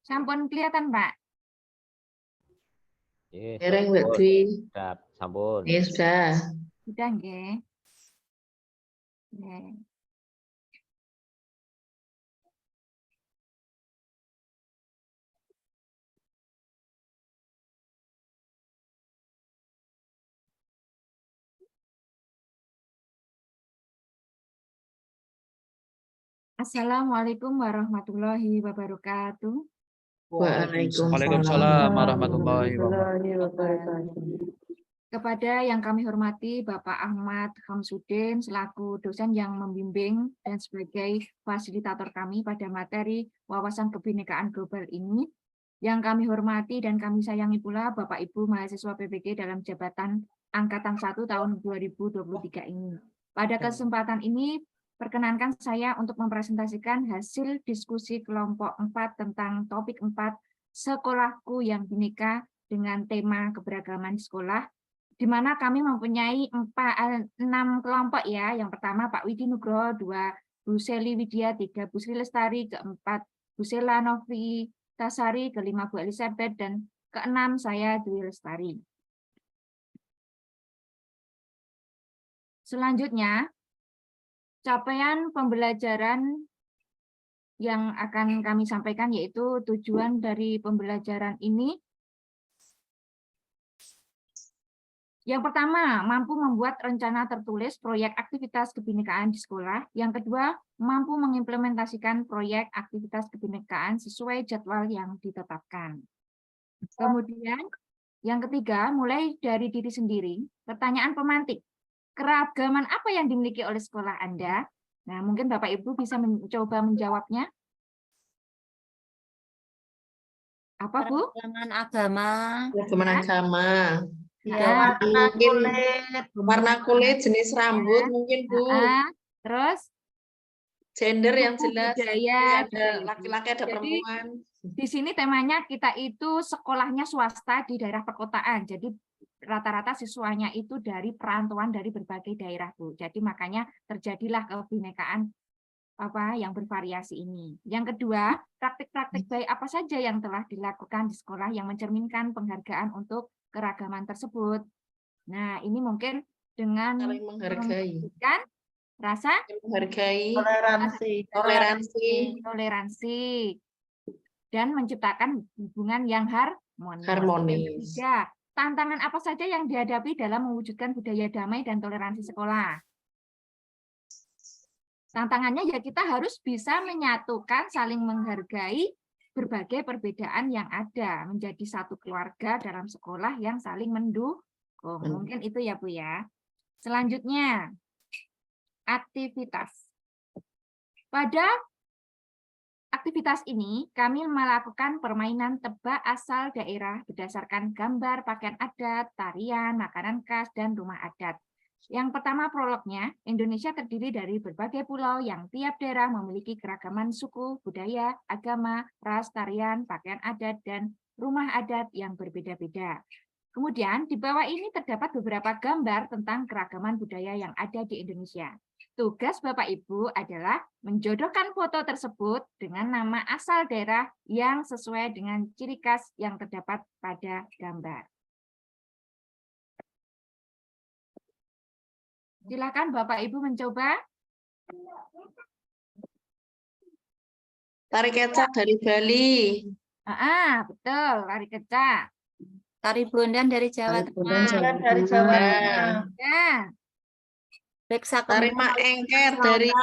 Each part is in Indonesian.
Sampun kelihatan, Pak? Dereng, Mbak Dwi. Sudah, sampun. Ya, sudah. Sudah, nggih. Nggih. Assalamualaikum warahmatullahi wabarakatuh. Waalaikumsalam warahmatullahi wabarakatuh. Kepada yang kami hormati Bapak Ahmad Hamsuddin selaku dosen yang membimbing dan sebagai fasilitator kami pada materi wawasan kebinekaan global ini, yang kami hormati dan kami sayangi pula Bapak Ibu mahasiswa PPG dalam jabatan Angkatan 1 tahun 2023 ini. Pada kesempatan ini, perkenankan saya untuk mempresentasikan hasil diskusi kelompok 4 tentang topik 4 Sekolahku yang Bhinneka dengan tema keberagaman di sekolah, di mana kami mempunyai 6 kelompok ya. Yang pertama Pak Widi Nugroho, 2 Bu Seli Widya, 3 Bu Sri Lestari, ke-4 Bu Sela Novi Tasari, ke-5 Bu Elizabeth, dan ke-6 saya Dwi Lestari. Selanjutnya, capaian pembelajaran yang akan kami sampaikan yaitu tujuan dari pembelajaran ini. Yang pertama, mampu membuat rencana tertulis proyek aktivitas kebinekaan di sekolah. Yang kedua, mampu mengimplementasikan proyek aktivitas kebinekaan sesuai jadwal yang ditetapkan. Kemudian, yang ketiga, mulai dari diri sendiri. Pertanyaan pemantik, keragaman apa yang dimiliki oleh sekolah Anda? Nah, mungkin Bapak Ibu bisa mencoba menjawabnya. Apa, Bu? Keragaman agama. Keragaman agama. Ya, warna kulit, jenis rambut mungkin, Bu. Terus Gender yang jelas. Budaya, ada laki-laki, ada perempuan. Di sini temanya kita itu sekolahnya swasta di daerah perkotaan. Jadi rata-rata siswanya itu dari perantauan dari berbagai daerah, Bu. Jadi makanya terjadilah kebinekaan yang bervariasi ini. Yang kedua, praktik-praktik baik apa saja yang telah dilakukan di sekolah yang mencerminkan penghargaan untuk keragaman tersebut. Nah, ini mungkin dengan saling menghargai, rasa menghargai, toleransi, dan menciptakan hubungan yang harmonis. Ya, tantangan apa saja yang dihadapi dalam mewujudkan budaya damai dan toleransi sekolah? Tantangannya ya kita harus bisa menyatukan, saling menghargai berbagai perbedaan yang ada menjadi satu keluarga dalam sekolah yang saling mendukung. Mungkin itu ya, Bu ya. Selanjutnya, aktivitas. Pada aktivitas ini, kami melakukan permainan tebak asal daerah berdasarkan gambar, pakaian adat, tarian, makanan khas, dan rumah adat. Yang pertama prolognya, Indonesia terdiri dari berbagai pulau yang tiap daerah memiliki keragaman suku, budaya, agama, ras, tarian, pakaian adat, dan rumah adat yang berbeda-beda. Kemudian di bawah ini terdapat beberapa gambar tentang keragaman budaya yang ada di Indonesia. Tugas Bapak Ibu adalah menjodohkan foto tersebut dengan nama asal daerah yang sesuai dengan ciri khas yang terdapat pada gambar. Silakan Bapak Ibu mencoba. Tari kecak dari Bali. Betul, tari kecak. Tari Bondan dari Jawa Tengah. Dari Jawa Tengah. Ya. Tari Maengker dari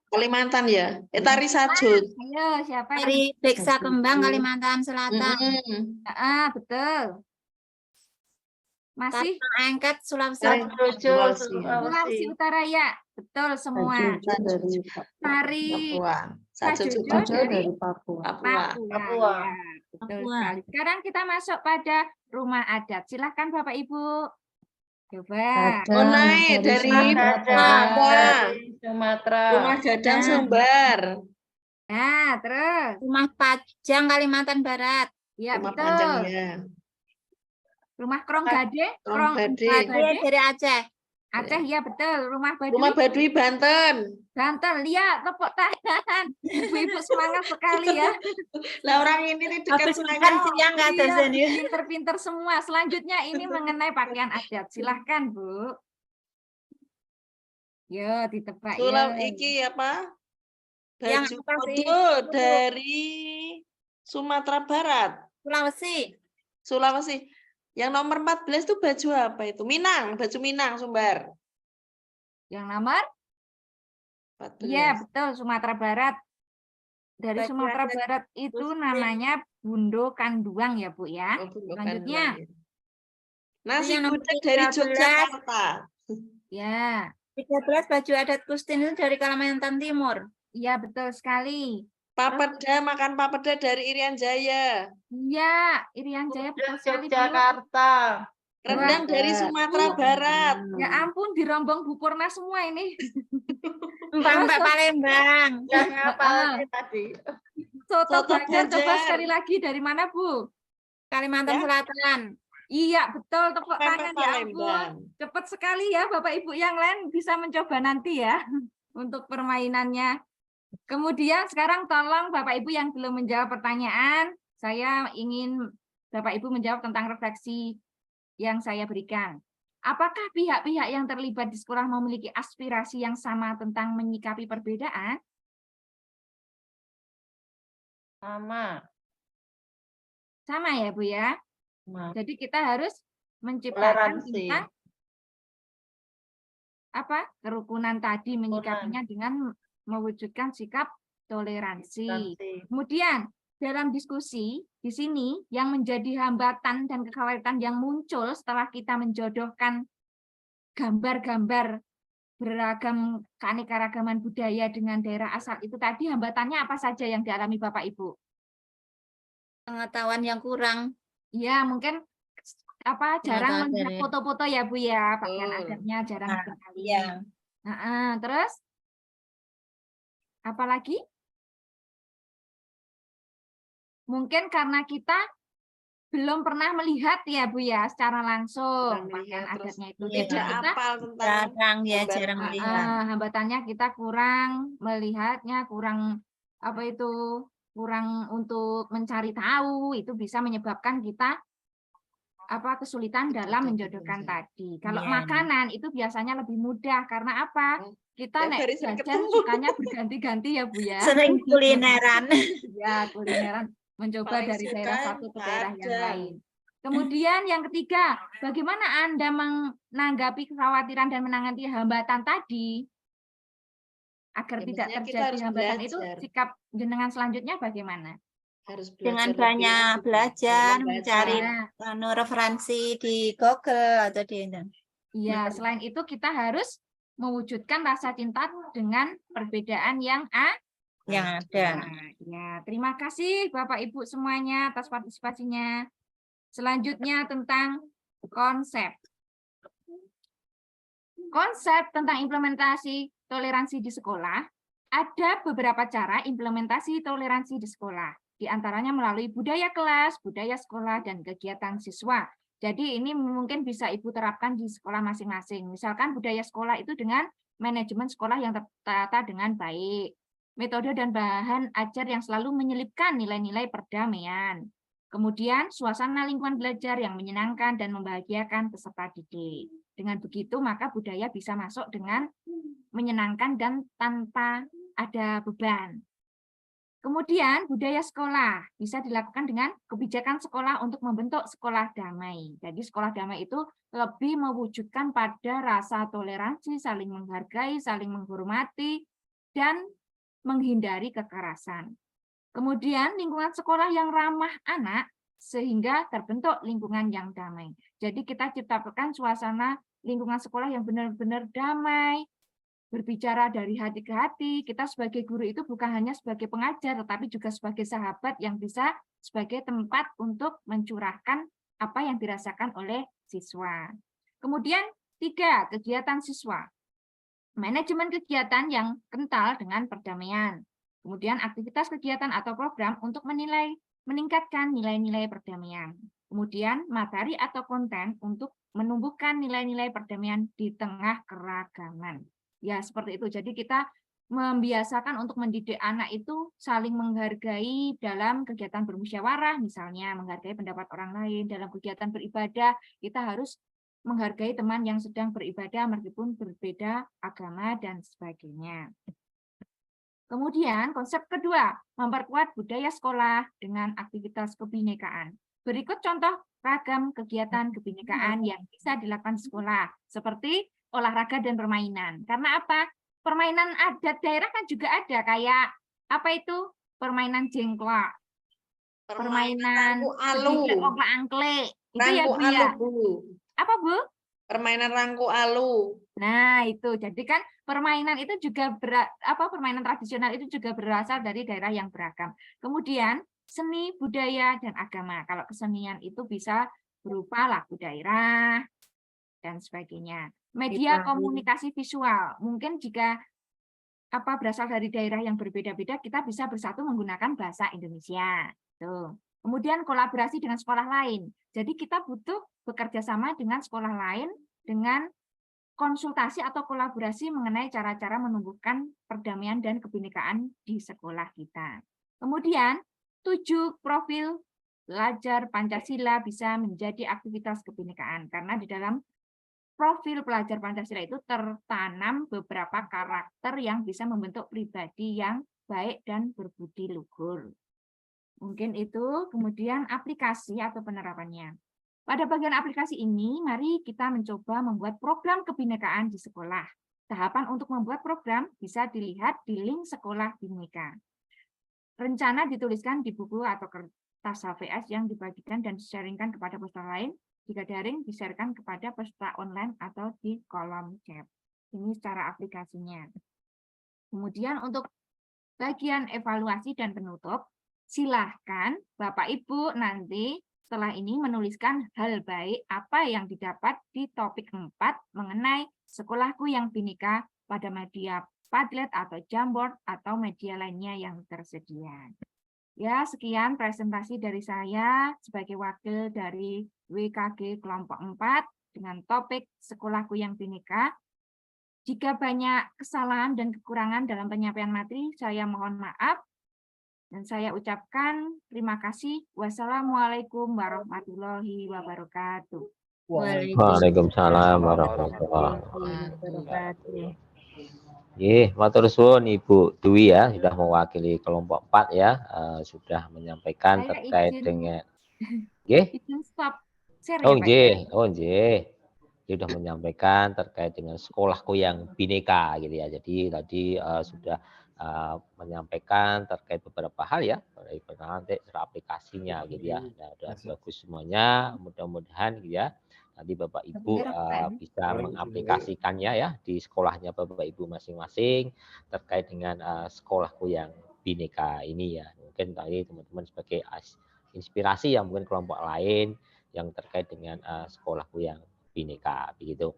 Kalimantan ya. Tari Sajut. Ayo, siapa yang Tari Beksa Kembang Kalimantan Selatan. Betul. Masih Maengket Sulawesi Utara ya, betul semua. Tari Sajojo dari Papua. Ya, betul sekali. Sekarang kita masuk pada rumah adat. Silahkan Bapak Ibu. Coba. Naik dari Papua, Sumatera. Rumah Gadang Sumbar. Nah, terus. Rumah Pajang Kalimantan Barat. Ya, Rumah betul. Panjang ya. Rumah Krong Gade, Krong Gade. Dari Aceh. Aceh ya betul, Rumah Rumah Baduy Baduy Banten. Banten. Lihat tepuk tangan. Ibu-ibu semangat sekali ya. Lah orang ini nih dekat Habis saya. makan siang nggak ada Iya, sini. pinter-pinter semua. Selanjutnya ini mengenai pakaian adat. Silahkan, Bu. Yo, ditebak Sulam ya. iki apa? Yang Baju apa sih? kodo dari Sumatera Barat, Sulawesi. Sulawesi. Yang nomor 14 itu baju apa itu? Minang, baju Minang Sumbar. Yang nomor? 14. Iya, betul, Sumatera Barat. Dari Baju Sumatera adat Barat itu Muslim. namanya Bundo Kanduang ya, Bu ya. Oh, bukan Selanjutnya, nasi yang nomor gudeg dari 13. Yogyakarta. ya. 13 baju adat Kustin itu dari Kalimantan Timur. Iya, betul sekali. Papeda, makan papeda dari Irian Jaya. Iya, Irian Jaya betul sekali, Bu. Yogyakarta. Rendang Wah, dari Sumatera Barat. ya ampun, dirombong Bu Purna semua ini. Mbak Palembang. Yang apa Heeh. lagi tadi? Soto Soto Banjar, coba Banjar. sekali lagi. Dari mana, Bu? Kalimantan Ya. Selatan. Iya, betul. Tepuk Pempek tangan, ya ampun. Palembang. Cepat sekali ya, Bapak Ibu yang lain bisa mencoba nanti ya untuk permainannya. Kemudian sekarang tolong Bapak Ibu yang belum menjawab pertanyaan, saya ingin Bapak Ibu menjawab tentang refleksi yang saya berikan. Apakah pihak-pihak yang terlibat di sekolah memiliki aspirasi yang sama tentang menyikapi perbedaan? Sama. Sama ya, Bu ya? Sama. Jadi kita harus menciptakan Toleransi. tentang apa? Kerukunan tadi, menyikapinya dengan mewujudkan sikap toleransi. Toleransi. Kemudian dalam diskusi di sini yang menjadi hambatan dan kekhawatiran yang muncul setelah kita menjodohkan gambar-gambar beragam keanekaragaman budaya dengan daerah asal itu tadi, hambatannya apa saja yang dialami Bapak Ibu? Pengetahuan yang kurang. Ya, mungkin apa jarang Pengetahuan melihat dari- foto-foto ya Bu ya, pakaian Betul. adatnya jarang Nah, sekali. ya. Terus apalagi? Mungkin karena kita belum pernah melihat ya Bu ya secara langsung Belum pakaian melihat, terus adatnya itu. Iya. Jadi Tidak kita apal tentang Jarang ya, gambar jarang apa. melihat. hambatannya kita kurang melihatnya, kurang apa itu, kurang untuk mencari tahu, itu bisa menyebabkan kita apa kesulitan dalam menjodohkan tadi. Kalau Iya. makanan itu biasanya lebih mudah karena apa? Kita Tiap nek hari sering jajan ketemu. sukanya berganti-ganti ya Bu ya. Sering kulineran. Ya, kulineran mencoba Paling dari suka daerah satu ke daerah yang Padang. lain. Kemudian yang ketiga, bagaimana Anda menanggapi kekhawatiran dan menangani hambatan tadi? Agar Ya, tidak mestinya kita terjadi harus hambatan itu, belajar. sikap jenengan selanjutnya bagaimana? Harus belajar Dengan lebih banyak lanjut. belajar, Membaca. mencari referensi di Google atau di Iya, selain itu kita harus mewujudkan rasa cinta dengan perbedaan yang yang ada. Ya, terima kasih Bapak Ibu semuanya atas partisipasinya. Selanjutnya tentang konsep. Konsep tentang implementasi toleransi di sekolah, ada beberapa cara implementasi toleransi di sekolah. Di antaranya melalui budaya kelas, budaya sekolah, dan kegiatan siswa. Jadi ini mungkin bisa Ibu terapkan di sekolah masing-masing. Misalkan budaya sekolah itu dengan manajemen sekolah yang tertata dengan baik. Metode dan bahan ajar yang selalu menyelipkan nilai-nilai perdamaian. Kemudian suasana lingkungan belajar yang menyenangkan dan membahagiakan peserta didik. Dengan begitu maka budaya bisa masuk dengan menyenangkan dan tanpa ada beban. Kemudian budaya sekolah bisa dilakukan dengan kebijakan sekolah untuk membentuk sekolah damai. Jadi sekolah damai itu lebih mewujudkan pada rasa toleransi, saling menghargai, saling menghormati, dan menghindari kekerasan. Kemudian lingkungan sekolah yang ramah anak sehingga terbentuk lingkungan yang damai. Jadi kita ciptakan suasana lingkungan sekolah yang benar-benar damai, berbicara dari hati ke hati. Kita sebagai guru itu bukan hanya sebagai pengajar, tetapi juga sebagai sahabat yang bisa sebagai tempat untuk mencurahkan apa yang dirasakan oleh siswa. Kemudian 3, kegiatan siswa. Manajemen kegiatan yang kental dengan perdamaian. Kemudian aktivitas kegiatan atau program untuk meningkatkan nilai-nilai perdamaian. Kemudian materi atau konten untuk menumbuhkan nilai-nilai perdamaian di tengah keragaman. Ya, seperti itu. Jadi kita membiasakan untuk mendidik anak itu saling menghargai dalam kegiatan bermusyawarah, misalnya menghargai pendapat orang lain. Dalam kegiatan beribadah, kita harus menghargai teman yang sedang beribadah meskipun berbeda agama dan sebagainya. Kemudian konsep kedua, memperkuat budaya sekolah dengan aktivitas kebinekaan. Berikut contoh ragam kegiatan kebinekaan yang bisa dilakukan sekolah, seperti olahraga dan permainan. Karena apa? Permainan adat daerah kan juga ada, kayak apa itu? Permainan jengklak, permainan rangku alu. sedikit oklak-angklek. Itu ya, Rangku Bu, alu, ya. Bu. Apa, Bu? Permainan rangku alu. Nah, itu. Jadi kan permainan itu juga permainan tradisional itu juga berasal dari daerah yang beragam. Kemudian seni, budaya, dan agama. Kalau kesenian itu bisa berupa lagu daerah dan sebagainya. Media komunikasi visual. Mungkin jika berasal dari daerah yang berbeda-beda, kita bisa bersatu menggunakan bahasa Indonesia. Tuh. Kemudian kolaborasi dengan sekolah lain. Jadi kita butuh bekerja sama dengan sekolah lain dengan konsultasi atau kolaborasi mengenai cara-cara menumbuhkan perdamaian dan kebinekaan di sekolah kita. Kemudian, 7 profil pelajar Pancasila bisa menjadi aktivitas kebinekaan, karena di dalam profil pelajar Pancasila itu tertanam beberapa karakter yang bisa membentuk pribadi yang baik dan berbudi luhur. Mungkin itu. Kemudian aplikasi atau penerapannya. Pada bagian aplikasi ini, mari kita mencoba membuat program kebinekaan di sekolah. Tahapan untuk membuat program bisa dilihat di link Sekolah Bhinneka. Rencana dituliskan di buku atau kertas HVS yang dibagikan dan disaringkan kepada peserta lain. Jika daring, di-share-kan kepada peserta online atau di kolom chat. Ini secara aplikasinya. Kemudian untuk bagian evaluasi dan penutup, silahkan Bapak Ibu nanti setelah ini menuliskan hal baik apa yang didapat di topik 4 mengenai sekolahku yang Bhinneka pada media Padlet atau Jamboard atau media lainnya yang tersedia. Ya, sekian presentasi dari saya sebagai wakil dari WKG kelompok 4 dengan topik sekolahku yang Bhinneka. Jika banyak kesalahan dan kekurangan dalam penyampaian materi, saya mohon maaf. Dan saya ucapkan terima kasih. Wassalamualaikum warahmatullahi wabarakatuh. Waalaikumsalam warahmatullahi wabarakatuh. Matur suwun Ibu Dwi ya, sudah mewakili kelompok 4 ya, sudah menyampaikan Saya terkait izin. dengan Izin stop share ya, Pak? Dia sudah menyampaikan terkait dengan sekolahku yang Bhinneka gitu ya. Jadi tadi sudah menyampaikan terkait beberapa hal ya, dari nanti aplikasinya gitu ya. Nah, sudah bagus semuanya, mudah-mudahan gitu ya. Nanti Bapak Ibu bisa mengaplikasikannya ya di sekolahnya Bapak Ibu masing-masing terkait dengan sekolahku yang Bhinneka ini ya. Mungkin tadi teman-teman sebagai inspirasi yang mungkin kelompok lain yang terkait dengan sekolahku yang Bhinneka begitu.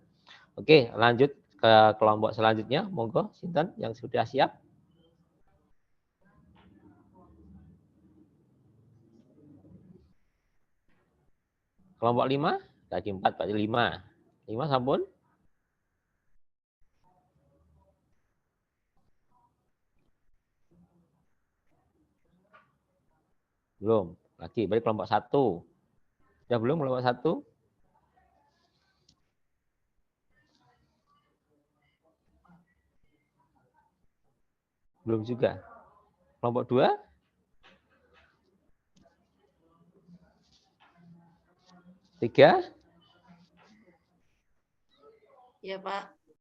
Oke, lanjut ke kelompok selanjutnya. Monggo sinten yang sudah siap? Kelompok 5, tadi 4 berarti 5. 5 sampun? Belum. Lagi berarti kelompok 1. Sudah belum kelompok 1? Belum juga. Kelompok 2? Tiga? Ya, Pak.